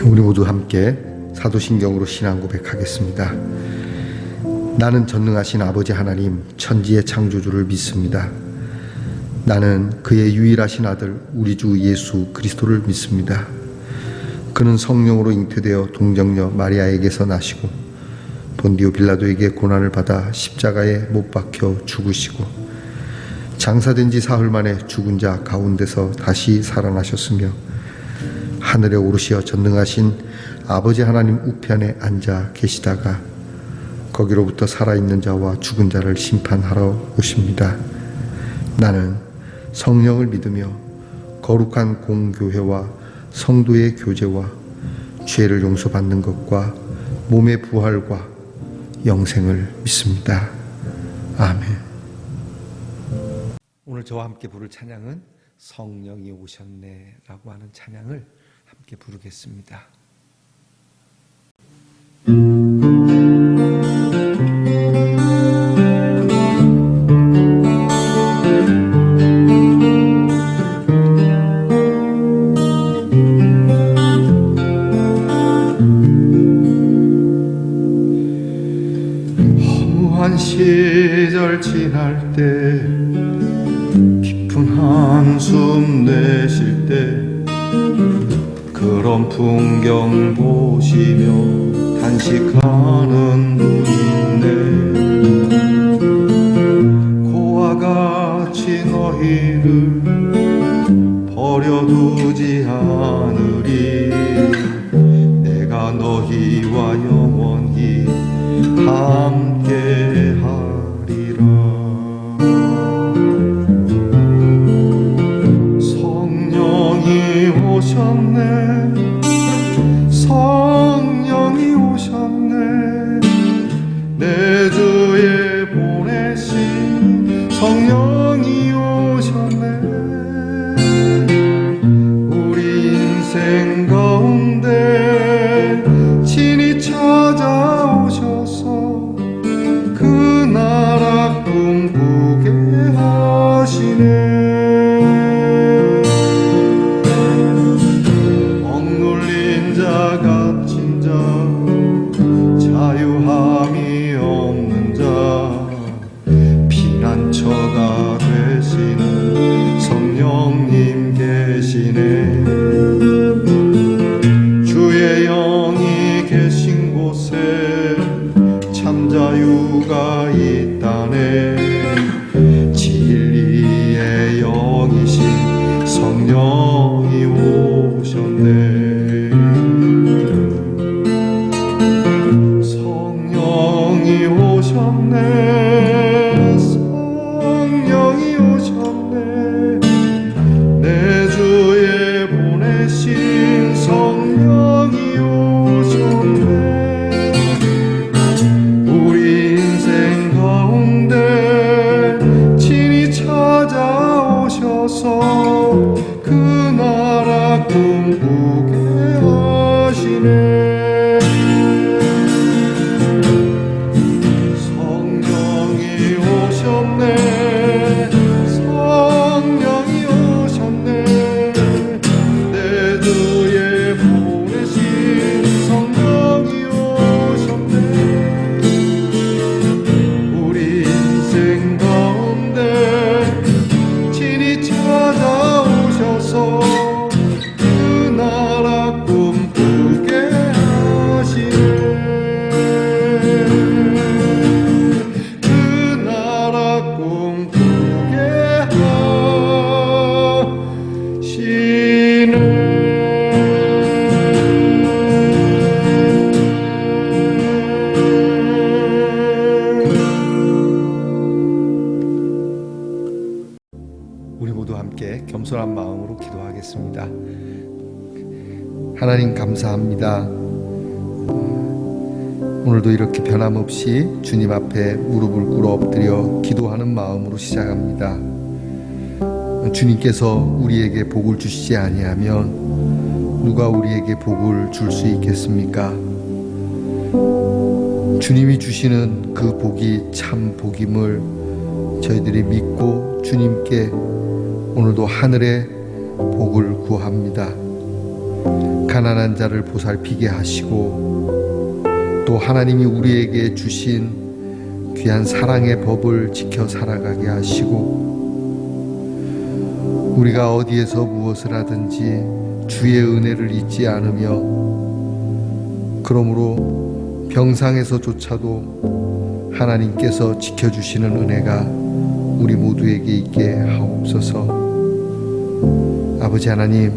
우리 모두 함께 사도신경으로 신앙 고백하겠습니다. 나는 전능하신 아버지 하나님 천지의 창조주를 믿습니다. 나는 그의 유일하신 아들 우리 주 예수 그리스도를 믿습니다. 그는 성령으로 잉태되어 동정녀 마리아에게서 나시고 본디오 빌라도에게 고난을 받아 십자가에 못 박혀 죽으시고 장사된 지 사흘 만에 죽은 자 가운데서 다시 살아나셨으며 하늘에 오르시어 전능하신 아버지 하나님 우편에 앉아 계시다가 거기로부터 살아있는 자와 죽은 자를 심판하러 오십니다. 나는 성령을 믿으며 거룩한 공교회와 성도의 교제와 죄를 용서받는 것과 몸의 부활과 영생을 믿습니다. 아멘. 오늘 저와 함께 부를 찬양은 성령이 오셨네 라고 하는 찬양을 함께 부르겠습니다. 허무한 시절 지날 때 깊은 한숨 내쉴 때 그런 풍경 보시며 단식하는 분이 있네. 고와 같이 너희를 버려두지 않으리. 내가 너희와 영원히 함께 하리라. 성령이 오셨네. 성령이 오셨네. 내 주에 보내신 성령이 오셨네. 우리 인생 가운데 친히 찾아오셔서 그 나라 꿈꾸게 하시네. 억눌린 자 갇힌 자 자유함이 없는 자 피난처가 되시는 성령님 계시네. 주의 영이 계신 곳에 참 자유가 있다네. 진리의 영이신 성령이 오셨네. 성령이 오셨네. 성령이 오셨네. 내 주에 보내신 성령이 오셨네. 우리 인생 가운데 친히 찾아오셔서 그 나라 꿈꾸게 하시네. 성령이 오셨네. 성령이 오셨네. 내 주에 보내신 성령이 오셨네. 우리 인생 가운데 친히 찾아오셔서 그 나라 꿈꾸게 하시네. 그 나라 꿈꾸게 하시네. 우리 모두 함께 겸손한 마음으로 기도하겠습니다. 하나님 감사합니다. 오늘도 이렇게 변함없이 주님 앞에 무릎을 꿇어 엎드려 기도하는 마음으로 시작합니다. 주님께서 우리에게 복을 주시지 아니하면 누가 우리에게 복을 줄 수 있겠습니까? 주님이 주시는 그 복이 참 복임을 저희들이 믿고 주님께 오늘도 하늘의 복을 구합니다. 가난한 자를 보살피게 하시고 또 하나님이 우리에게 주신 귀한 사랑의 법을 지켜 살아가게 하시고 우리가 어디에서 무엇을 하든지 주의 은혜를 잊지 않으며 그러므로 병상에서조차도 하나님께서 지켜주시는 은혜가 우리 모두에게 있게 하옵소서. 아버지 하나님,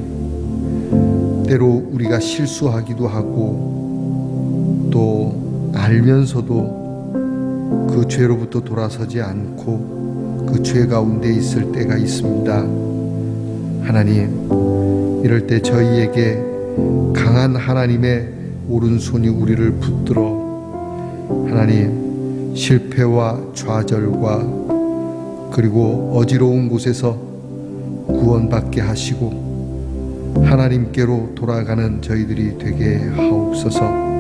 때로 우리가 실수하기도 하고 또 알면서도 그 죄로부터 돌아서지 않고 그 죄 가운데 있을 때가 있습니다. 하나님, 이럴 때 저희에게 강한 하나님의 오른손이 우리를 붙들어 하나님 실패와 좌절과 그리고 어지러운 곳에서 구원받게 하시고 하나님께로 돌아가는 저희들이 되게 하옵소서.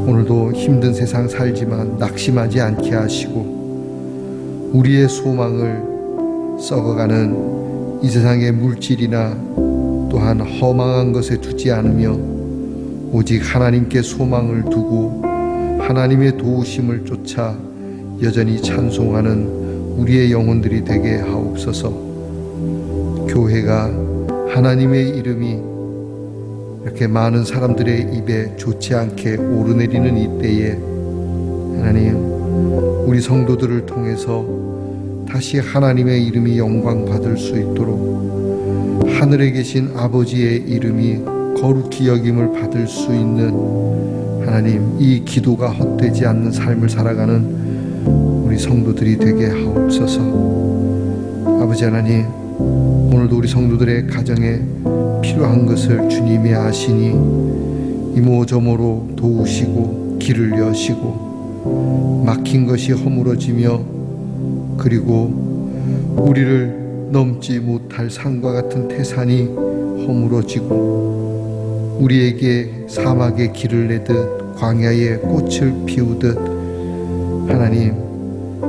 오늘도 힘든 세상 살지만 낙심하지 않게 하시고 우리의 소망을 썩어가는 이 세상의 물질이나 또한 허망한 것에 두지 않으며 오직 하나님께 소망을 두고 하나님의 도우심을 쫓아 여전히 찬송하는 우리의 영혼들이 되게 하옵소서. 교회가 하나님의 이름이 이렇게 많은 사람들의 입에 좋지 않게 오르내리는 이때에 하나님, 우리 성도들을 통해서 다시 하나님의 이름이 영광 받을 수 있도록 하늘에 계신 아버지의 이름이 거룩히 여김을 받을 수 있는 하나님, 이 기도가 헛되지 않는 삶을 살아가는 우리 성도들이 되게 하옵소서. 아버지 하나님, 오늘도 우리 성도들의 가정에 필요한 것을 주님이 아시니 이모저모로 도우시고 길을 여시고 막힌 것이 허물어지며 그리고 우리를 넘지 못할 산과 같은 태산이 허물어지고 우리에게 사막의 길을 내듯 광야에 꽃을 피우듯 하나님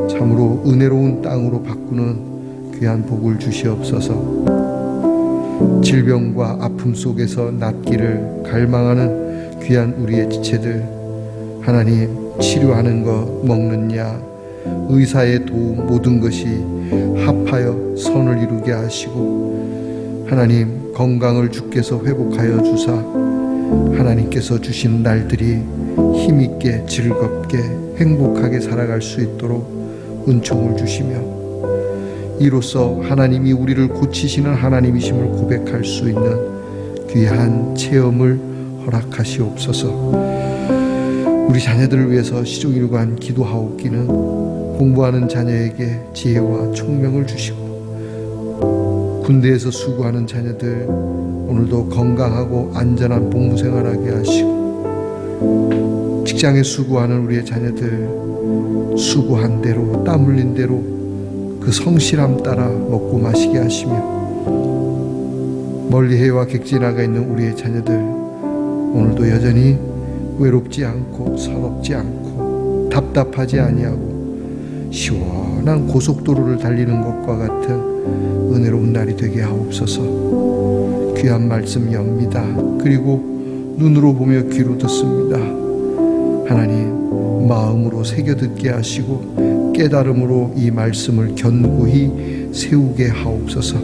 참으로 은혜로운 땅으로 바꾸는 귀한 복을 주시옵소서. 질병과 아픔 속에서 낫기를 갈망하는 귀한 우리의 지체들 하나님, 치료하는 것, 먹는 약, 의사의 도움 모든 것이 합하여 선을 이루게 하시고 하나님, 건강을 주께서 회복하여 주사 하나님께서 주신 날들이 힘있게 즐겁게 행복하게 살아갈 수 있도록 은총을 주시며 이로써 하나님이 우리를 고치시는 하나님이심을 고백할 수 있는 귀한 체험을 허락하시옵소서. 우리 자녀들을 위해서 시종일관 기도하옵기는 공부하는 자녀에게 지혜와 총명을 주시고 군대에서 수고하는 자녀들 오늘도 건강하고 안전한 복무 생활하게 하시고 직장에 수고하는 우리의 자녀들 수고한 대로 땀 흘린 대로 그 성실함 따라 먹고 마시게 하시며 멀리 해와 객지 나가 있는 우리의 자녀들 오늘도 여전히 외롭지 않고 서럽지 않고 답답하지 아니하고 시원한 고속도로를 달리는 것과 같은 은혜로운 날이 되게 하옵소서. 귀한 말씀 엽니다. 그리고 눈으로 보며 귀로 듣습니다. 하나님, 마음으로 새겨 듣게 하시고 깨달음으로 이 말씀을 견고히 세우게 하옵소서.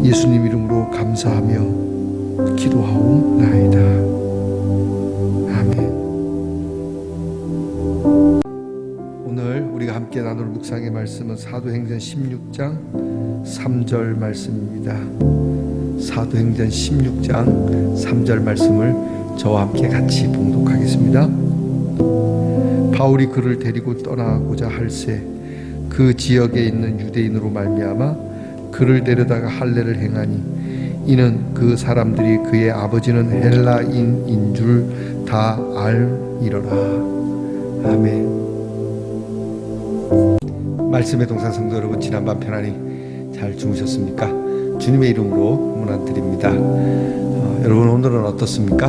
예수님 이름으로 감사하며 기도하옵나이다. 아멘. 오늘 우리가 함께 나눌 묵상의 말씀은 사도행전 16장 3절 말씀입니다. 사도행전 16장 3절 말씀을 저와 함께 같이 봉독하겠습니다. 바울이 그를 데리고 떠나고자 할새 그 지역에 있는 유대인으로 말미암아 그를 데려다가 할례를 행하니 이는 그 사람들이 그의 아버지는 헬라인인 줄 다 알이러라. 아멘. 말씀의 동산 성도 여러분, 지난밤 편안히 잘 주무셨습니까? 주님의 이름으로 문안 드립니다. 여러분 오늘은 어떻습니까?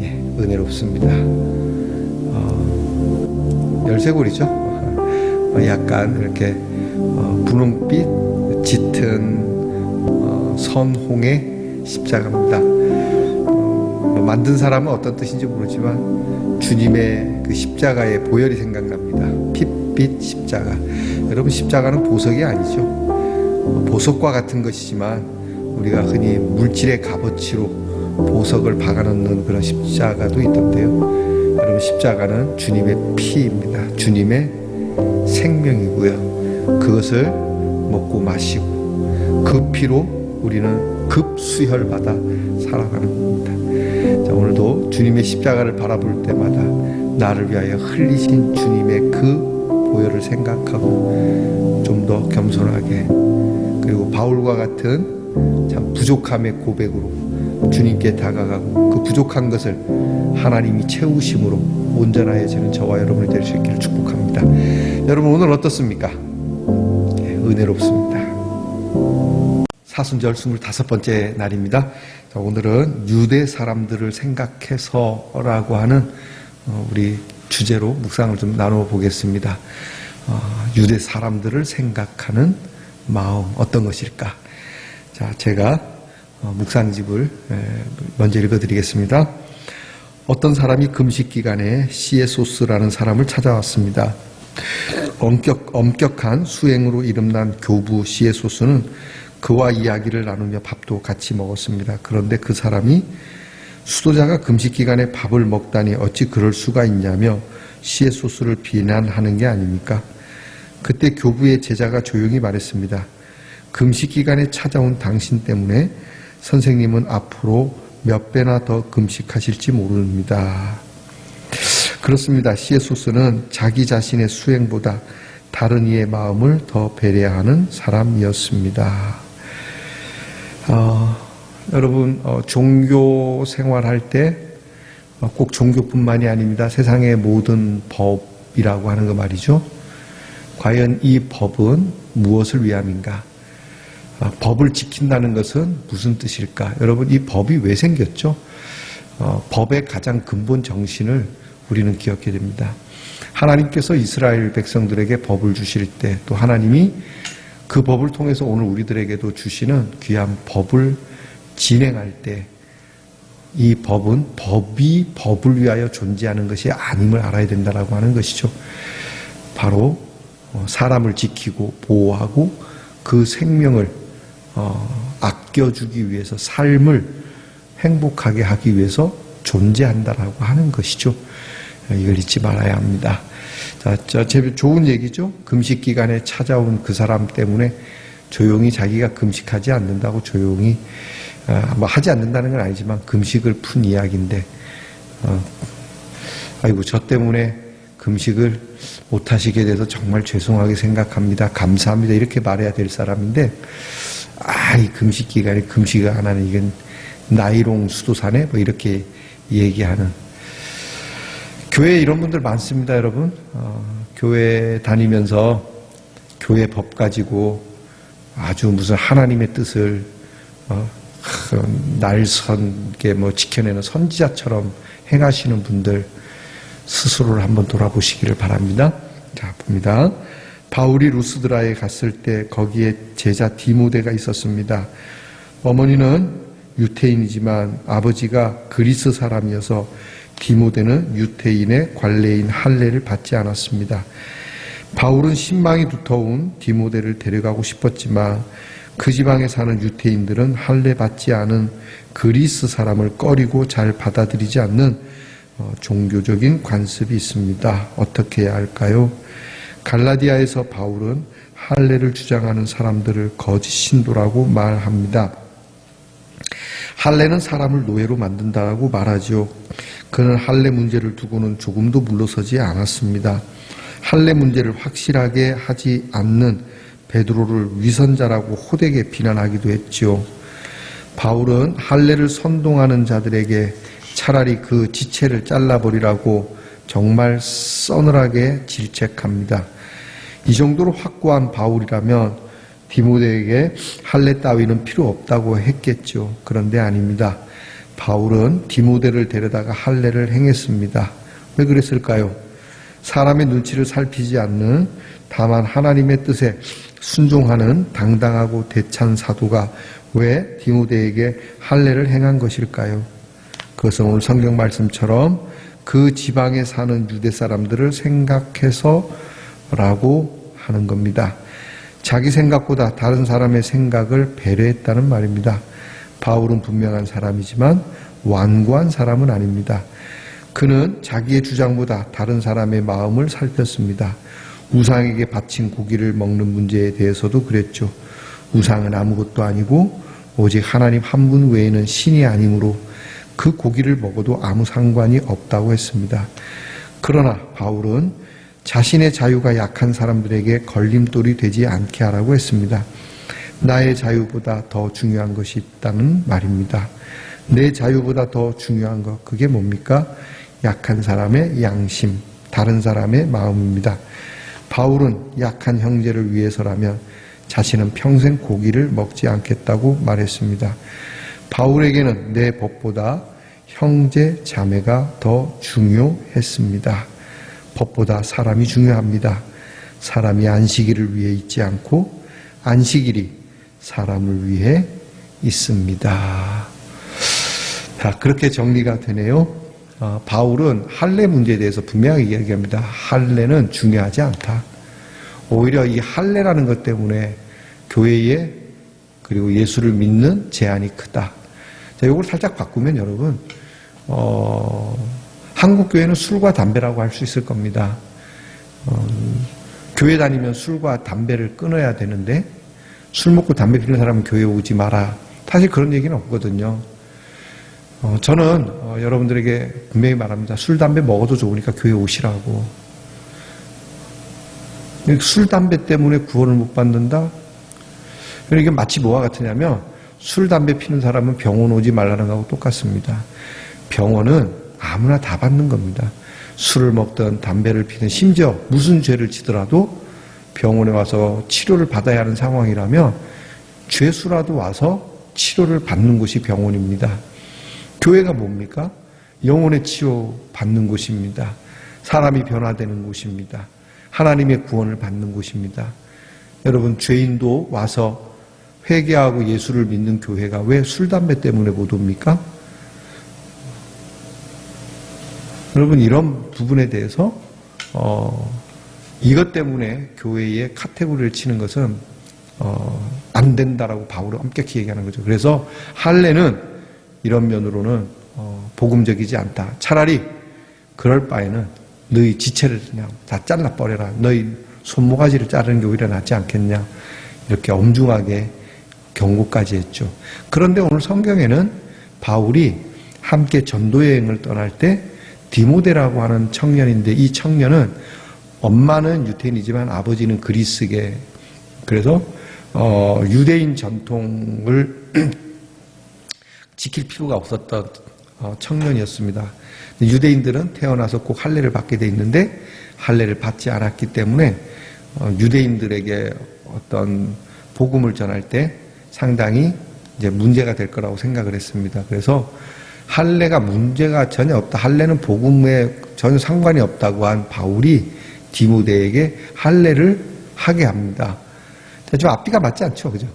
예, 은혜롭습니다. 열쇠고리죠. 약간 이렇게 분홍빛 짙은 선홍의 십자가입니다. 만든 사람은 어떤 뜻인지 모르지만 주님의 그 십자가의 보혈이 생각납니다. 핏빛 십자가. 여러분, 십자가는 보석이 아니죠. 보석과 같은 것이지만 우리가 흔히 물질의 값어치로 보석을 박아넣는 그런 십자가도 있던데요. 여러분, 십자가는 주님의 피입니다. 주님의 생명이고요. 그것을 먹고 마시고 그 피로 우리는 급수혈받아 살아가는 겁니다. 자, 오늘도 주님의 십자가를 바라볼 때마다 나를 위하여 흘리신 주님의 그 보혈을 생각하고 좀 더 겸손하게, 그리고 바울과 같은 참 부족함의 고백으로 주님께 다가가고 그 부족한 것을 하나님이 채우심으로 온전하여지는 저와 여러분이 될 수 있기를 축복합니다. 여러분, 오늘 어떻습니까? 네, 은혜롭습니다. 사순절 25번째 날입니다. 자, 오늘은 유대 사람들을 생각해서라고 하는 우리 주제로 묵상을 좀 나누어 보겠습니다. 유대 사람들을 생각하는 마음, 어떤 것일까? 자, 제가 묵상집을 먼저 읽어드리겠습니다. 어떤 사람이 금식 기간에 시에소스라는 사람을 찾아왔습니다. 엄격한 수행으로 이름난 교부 시에소스는 그와 이야기를 나누며 밥도 같이 먹었습니다. 그런데 그 사람이 수도자가 금식 기간에 밥을 먹다니 어찌 그럴 수가 있냐며 시에소스를 비난하는 게 아닙니까? 그때 교부의 제자가 조용히 말했습니다. 금식 기간에 찾아온 당신 때문에 선생님은 앞으로 몇 배나 더 금식하실지 모릅니다. 그렇습니다. 시에소스는 자기 자신의 수행보다 다른 이의 마음을 더 배려하는 사람이었습니다. 여러분, 종교 생활할 때 꼭 종교뿐만이 아닙니다. 세상의 모든 법이라고 하는 거 말이죠. 과연 이 법은 무엇을 위함인가? 법을 지킨다는 것은 무슨 뜻일까? 여러분, 이 법이 왜 생겼죠? 법의 가장 근본 정신을 우리는 기억해야 됩니다. 하나님께서 이스라엘 백성들에게 법을 주실 때, 또 하나님이 그 법을 통해서 오늘 우리들에게도 주시는 귀한 법을 진행할 때, 이 법은 법이 법을 위하여 존재하는 것이 아님을 알아야 된다라고 하는 것이죠. 바로 사람을 지키고 보호하고 그 생명을 아껴주기 위해서, 삶을 행복하게 하기 위해서 존재한다라고 하는 것이죠. 이걸 잊지 말아야 합니다. 자, 좋은 얘기죠. 금식 기간에 찾아온 그 사람 때문에 조용히 자기가 금식하지 않는다고 조용히 뭐 하지 않는다는 건 아니지만 금식을 푼 이야기인데, 아이고 저 때문에 금식을 못 하시게 돼서 정말 죄송하게 생각합니다. 감사합니다. 이렇게 말해야 될 사람인데, 이 금식 기간에 금식을 안 하는, 이건 나이롱 수도사네? 뭐 이렇게 얘기하는. 교회에 이런 분들 많습니다, 여러분. 교회 다니면서 교회 법 가지고 아주 무슨 하나님의 뜻을 날선게 뭐 지켜내는 선지자처럼 행하시는 분들 스스로를 한번 돌아보시기를 바랍니다. 자, 봅니다. 바울이 루스드라에 갔을 때 거기에 제자 디모데가 있었습니다. 어머니는 유태인이지만 아버지가 그리스 사람이어서 디모데는 유태인의 관례인 할례를 받지 않았습니다. 바울은 신망이 두터운 디모데를 데려가고 싶었지만 그 지방에 사는 유태인들은 할례 받지 않은 그리스 사람을 꺼리고 잘 받아들이지 않는 종교적인 관습이 있습니다. 어떻게 해야 할까요? 갈라디아에서 바울은 할례를 주장하는 사람들을 거짓 신도라고 말합니다. 할례는 사람을 노예로 만든다고 말하죠. 그는 할례 문제를 두고는 조금도 물러서지 않았습니다. 할례 문제를 확실하게 하지 않는 베드로를 위선자라고 호되게 비난하기도 했지요. 바울은 할례를 선동하는 자들에게 차라리 그 지체를 잘라버리라고 정말 서늘하게 질책합니다. 이 정도로 확고한 바울이라면 디모데에게 할례 따위는 필요 없다고 했겠죠. 그런데 아닙니다. 바울은 디모데를 데려다가 할례를 행했습니다. 왜 그랬을까요? 사람의 눈치를 살피지 않는, 다만 하나님의 뜻에 순종하는 당당하고 대찬 사도가 왜 디모데에게 할례를 행한 것일까요? 그것은 오늘 성경 말씀처럼 그 지방에 사는 유대 사람들을 생각해서라고 하는 겁니다. 자기 생각보다 다른 사람의 생각을 배려했다는 말입니다. 바울은 분명한 사람이지만 완고한 사람은 아닙니다. 그는 자기의 주장보다 다른 사람의 마음을 살폈습니다. 우상에게 바친 고기를 먹는 문제에 대해서도 그랬죠. 우상은 아무것도 아니고 오직 하나님 한 분 외에는 신이 아니므로 그 고기를 먹어도 아무 상관이 없다고 했습니다. 그러나 바울은 자신의 자유가 약한 사람들에게 걸림돌이 되지 않게 하라고 했습니다. 나의 자유보다 더 중요한 것이 있다는 말입니다. 내 자유보다 더 중요한 것, 그게 뭡니까? 약한 사람의 양심, 다른 사람의 마음입니다. 바울은 약한 형제를 위해서라면 자신은 평생 고기를 먹지 않겠다고 말했습니다. 바울에게는 내 법보다 형제 자매가 더 중요했습니다. 법보다 사람이 중요합니다. 사람이 안식일을 위해 있지 않고 안식일이 사람을 위해 있습니다. 자, 그렇게 정리가 되네요. 바울은 할례 문제에 대해서 분명하게 이야기합니다. 할례는 중요하지 않다. 오히려 이 할례라는 것 때문에 교회에 그리고 예수를 믿는 제한이 크다. 자, 이걸 살짝 바꾸면 여러분, 한국 교회는 술과 담배라고 할 수 있을 겁니다. 교회 다니면 술과 담배를 끊어야 되는데 술 먹고 담배 피우는 사람은 교회 오지 마라. 사실 그런 얘기는 없거든요. 저는 여러분들에게 분명히 말합니다. 술, 담배 먹어도 좋으니까 교회 오시라고. 술, 담배 때문에 구원을 못 받는다? 이게 마치 뭐와 같으냐면 술, 담배 피는 사람은 병원 오지 말라는 거하고 똑같습니다. 병원은 아무나 다 받는 겁니다. 술을 먹든 담배를 피든 심지어 무슨 죄를 지더라도 병원에 와서 치료를 받아야 하는 상황이라면 죄수라도 와서 치료를 받는 곳이 병원입니다. 교회가 뭡니까? 영혼의 치유 받는 곳입니다. 사람이 변화되는 곳입니다. 하나님의 구원을 받는 곳입니다. 여러분, 죄인도 와서 회개하고 예수를 믿는 교회가 왜 술, 담배 때문에 못 옵니까? 여러분, 이런 부분에 대해서 이것 때문에 교회에 카테고리를 치는 것은 안 된다라고 바울은 엄격히 얘기하는 거죠. 그래서 할례는 이런 면으로는 복음적이지 않다. 차라리 그럴 바에는 너희 지체를 그냥 다 잘라버려라. 너희 손모가지를 자르는 게 오히려 낫지 않겠냐. 이렇게 엄중하게 경고까지 했죠. 그런데 오늘 성경에는 바울이 함께 전도여행을 떠날 때 디모데라고 하는 청년인데 이 청년은 엄마는 유태인이지만 아버지는 그리스계. 그래서 유대인 전통을 지킬 필요가 없었던 청년이었습니다. 유대인들은 태어나서 꼭 할례를 받게 돼 있는데 할례를 받지 않았기 때문에 유대인들에게 어떤 복음을 전할 때 상당히 이제 문제가 될 거라고 생각을 했습니다. 그래서 할례가 문제가 전혀 없다. 할례는 복음에 전혀 상관이 없다고 한 바울이 디모데에게 할례를 하게 합니다. 좀 앞뒤가 맞지 않죠, 그죠?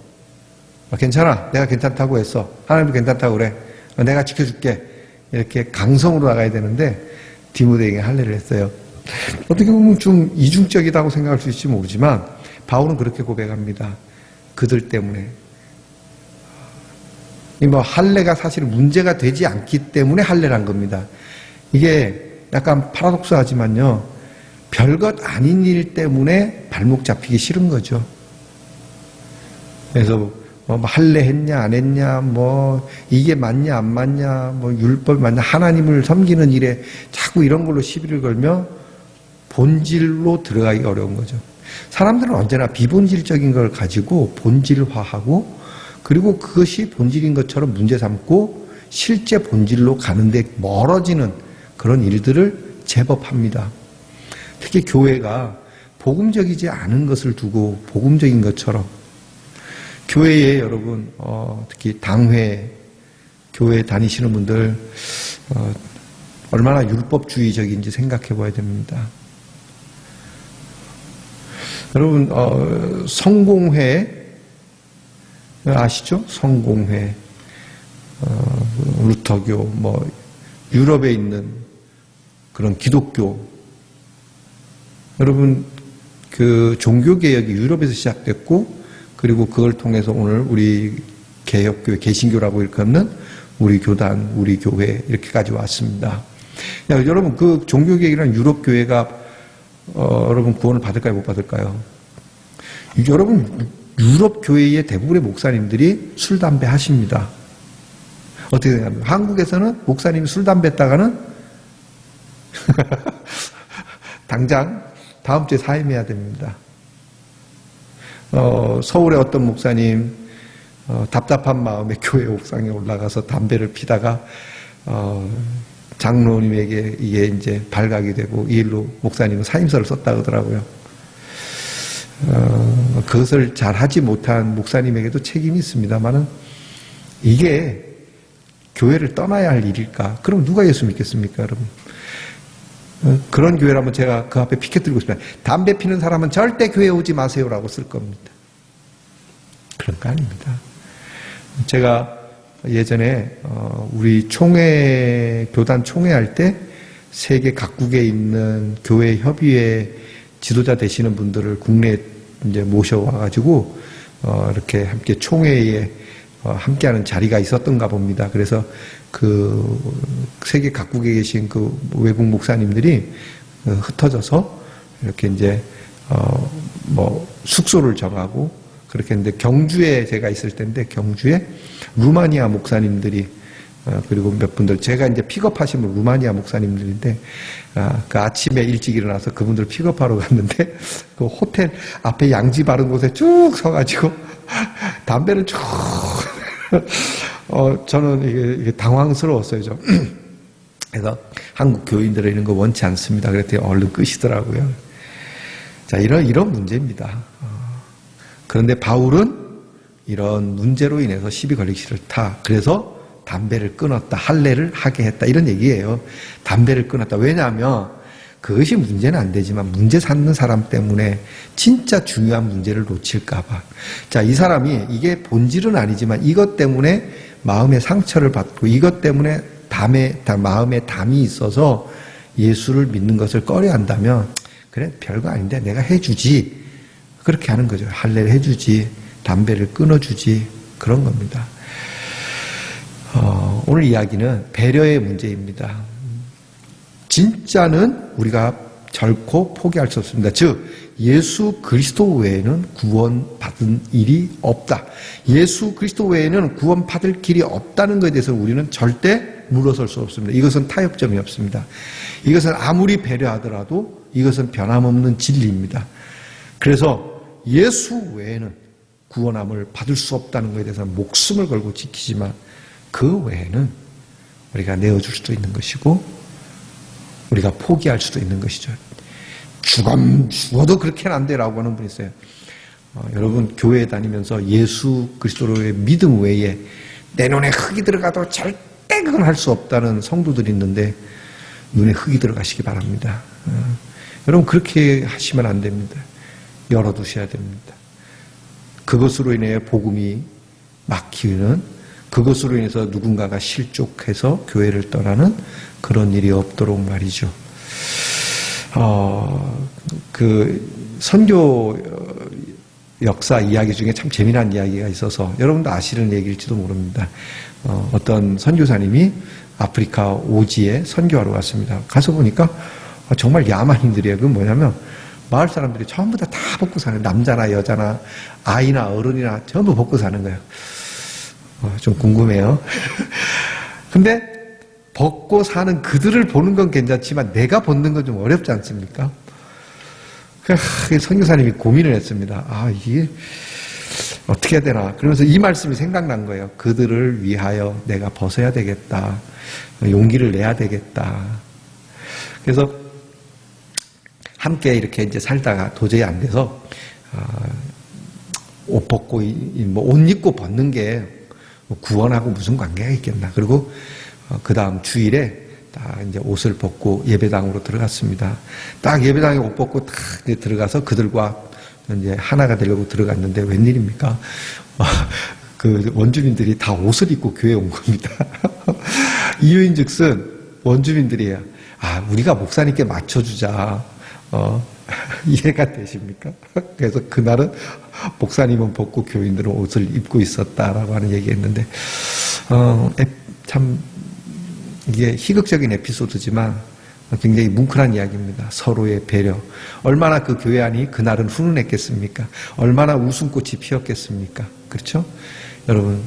괜찮아. 내가 괜찮다고 했어. 하나님도 괜찮다고 그래. 내가 지켜줄게. 이렇게 강성으로 나가야 되는데 디모데에게 할례를 했어요. 어떻게 보면 좀 이중적이라고 생각할 수 있을지 모르지만 바울은 그렇게 고백합니다. 그들 때문에. 할례가 사실 문제가 되지 않기 때문에 할례를 한 겁니다. 이게 약간 파라독스하지만요. 별것 아닌 일 때문에 발목 잡히기 싫은 거죠. 그래서 할례 했냐 안 했냐 이게 맞냐 안 맞냐 율법 맞냐 하나님을 섬기는 일에 자꾸 이런 걸로 시비를 걸며 본질로 들어가기 어려운 거죠. 사람들은 언제나 비본질적인 걸 가지고 본질화하고 그리고 그것이 본질인 것처럼 문제 삼고 실제 본질로 가는데 멀어지는 그런 일들을 제법 합니다. 특히 교회가 복음적이지 않은 것을 두고 복음적인 것처럼 교회에 여러분 특히 당회 교회 다니시는 분들 얼마나 율법주의적인지 생각해 봐야 됩니다. 여러분, 성공회 아시죠? 성공회, 루터교, 뭐 유럽에 있는 그런 기독교. 여러분, 그 종교개혁이 유럽에서 시작됐고, 그리고 그걸 통해서 오늘 우리 개혁교회, 개신교라고 일컫는 우리 교단, 우리 교회 이렇게까지 왔습니다. 여러분, 그 종교개혁이라는 유럽교회가 여러분 구원을 받을까요, 못 받을까요? 여러분, 유럽교회의 대부분의 목사님들이 술, 담배 하십니다. 어떻게 생각합니까? 한국에서는 목사님이 술, 담배 했다가는 당장 다음 주에 사임해야 됩니다. 서울의 어떤 목사님 답답한 마음에 교회 옥상에 올라가서 담배를 피다가 장로님에게 이게 이제 발각이 되고 이 일로 목사님은 사임서를 썼다 그러더라고요. 그것을 잘 하지 못한 목사님에게도 책임이 있습니다만은 이게 교회를 떠나야 할 일일까? 그럼 누가 예수 믿겠습니까, 여러분? 그런 교회라면 제가 그 앞에 피켓 들고 있습니다. 담배 피는 사람은 절대 교회에 오지 마세요라고 쓸 겁니다. 그런 거 아닙니다. 제가 예전에 우리 총회, 교단 총회 할 때 세계 각국에 있는 교회 협의회 지도자 되시는 분들을 국내에 이제 모셔와가지고 이렇게 함께 총회에 함께하는 자리가 있었던가 봅니다. 그래서 그 세계 각국에 계신 그 외국 목사님들이 흩어져서 이렇게 이제 뭐 숙소를 정하고 그렇게 했는데 경주에 제가 있을 때인데 경주에 루마니아 목사님들이 그리고 몇 분들 제가 이제 픽업하신 분 루마니아 목사님들인데 그 아침에 일찍 일어나서 그분들 픽업하러 갔는데 그 호텔 앞에 양지 바른 곳에 쭉 서가지고 담배를 쭉 저는 이게 당황스러웠어요, 좀. 그래서 한국 교인들은 이런 거 원치 않습니다. 그랬더니 얼른 끄시더라고요. 자, 이런 문제입니다. 그런데 바울은 이런 문제로 인해서 시비 걸리기 싫다. 그래서 담배를 끊었다. 할례를 하게 했다. 이런 얘기예요. 담배를 끊었다. 왜냐하면 그것이 문제는 안 되지만 문제 삼는 사람 때문에 진짜 중요한 문제를 놓칠까봐. 자, 이 사람이 이게 본질은 아니지만 이것 때문에 마음의 상처를 받고 이것 때문에 마음에 담이 있어서 예수를 믿는 것을 꺼려 한다면 그래, 별거 아닌데 내가 해주지. 그렇게 하는 거죠. 할례를 해주지. 담배를 끊어주지. 그런 겁니다. 오늘 이야기는 배려의 문제입니다. 진짜는 우리가 결코 포기할 수 없습니다. 즉 예수 그리스도 외에는 구원받은 일이 없다. 예수 그리스도 외에는 구원받을 길이 없다는 것에 대해서 우리는 절대 물러설 수 없습니다. 이것은 타협점이 없습니다. 이것은 아무리 배려하더라도 이것은 변함없는 진리입니다. 그래서 예수 외에는 구원함을 받을 수 없다는 것에 대해서는 목숨을 걸고 지키지만 그 외에는 우리가 내어줄 수도 있는 것이고 우리가 포기할 수도 있는 것이죠. 죽어도 그렇게는 안 돼라고 하는 분이 있어요. 여러분 교회에 다니면서 예수 그리스도로의 믿음 외에 내 눈에 흙이 들어가도 절대 그건 할 수 없다는 성도들이 있는데 눈에 흙이 들어가시기 바랍니다. 여러분 그렇게 하시면 안 됩니다. 열어두셔야 됩니다. 그것으로 인해 복음이 막히는 그것으로 인해서 누군가가 실족해서 교회를 떠나는 그런 일이 없도록 말이죠. 그 선교 역사 이야기 중에 참 재미난 이야기가 있어서 여러분도 아시는 얘기일지도 모릅니다. 어떤 선교사님이 아프리카 오지에 선교하러 갔습니다. 가서 보니까 정말 야만인들이에요. 그건 뭐냐면 마을 사람들이 전부 다 벗고 사는 남자나 여자나 아이나 어른이나 전부 벗고 사는 거예요. 좀 궁금해요. 근데 벗고 사는 그들을 보는 건 괜찮지만 내가 벗는 건 좀 어렵지 않습니까? 선교사님이 고민을 했습니다. 이게 어떻게 해야 되나. 그러면서 이 말씀이 생각난 거예요. 그들을 위하여 내가 벗어야 되겠다. 용기를 내야 되겠다. 그래서 함께 이렇게 이제 살다가 도저히 안 돼서 옷 벗고 옷 입고 벗는 게 구원하고 무슨 관계가 있겠나. 그리고 그 다음 주일에 딱 이제 옷을 벗고 예배당으로 들어갔습니다. 딱 예배당에 옷 벗고 딱 들어가서 그들과 이제 하나가 되려고 들어갔는데 웬일입니까? 그 원주민들이 다 옷을 입고 교회에 온 겁니다. 이유인즉슨 원주민들이에요. 아, 우리가 목사님께 맞춰주자. 이해가 되십니까? 그래서 그날은 목사님은 벗고 교인들은 옷을 입고 있었다라고 하는 얘기했는데, 참 이게 희극적인 에피소드지만 굉장히 뭉클한 이야기입니다. 서로의 배려. 얼마나 그 교회 안이 그날은 훈훈했겠습니까? 얼마나 웃음꽃이 피었겠습니까? 그렇죠? 여러분,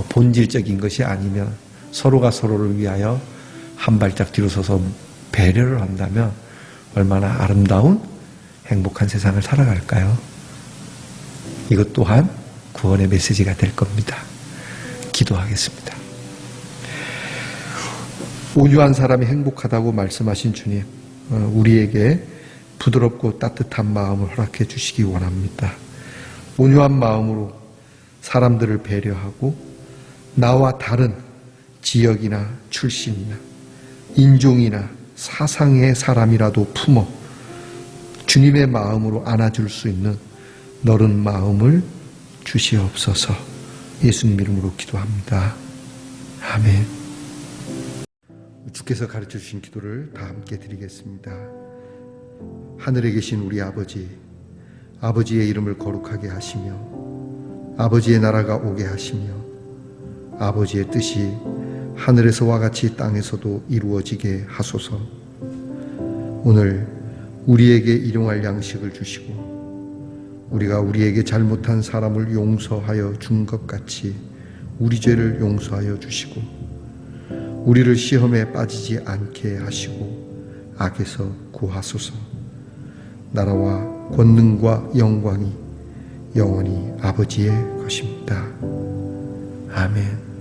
본질적인 것이 아니면 서로가 서로를 위하여 한 발짝 뒤로 서서 배려를 한다면 얼마나 아름다운 행복한 세상을 살아갈까요? 이것 또한 구원의 메시지가 될 겁니다. 기도하겠습니다. 온유한 사람이 행복하다고 말씀하신 주님, 우리에게 부드럽고 따뜻한 마음을 허락해 주시기 원합니다. 온유한 마음으로 사람들을 배려하고 나와 다른 지역이나 출신이나 인종이나 사상의 사람이라도 품어 주님의 마음으로 안아줄 수 있는 너른 마음을 주시옵소서. 예수님 이름으로 기도합니다. 아멘. 주께서 가르쳐 주신 기도를 다 함께 드리겠습니다. 하늘에 계신 우리 아버지, 아버지의 이름을 거룩하게 하시며 아버지의 나라가 오게 하시며 아버지의 뜻이 하늘에서와 같이 땅에서도 이루어지게 하소서. 오늘 우리에게 일용할 양식을 주시고 우리가 우리에게 잘못한 사람을 용서하여 준 것 같이 우리 죄를 용서하여 주시고 우리를 시험에 빠지지 않게 하시고 악에서 구하소서. 나라와 권능과 영광이 영원히 아버지의 것입니다. 아멘.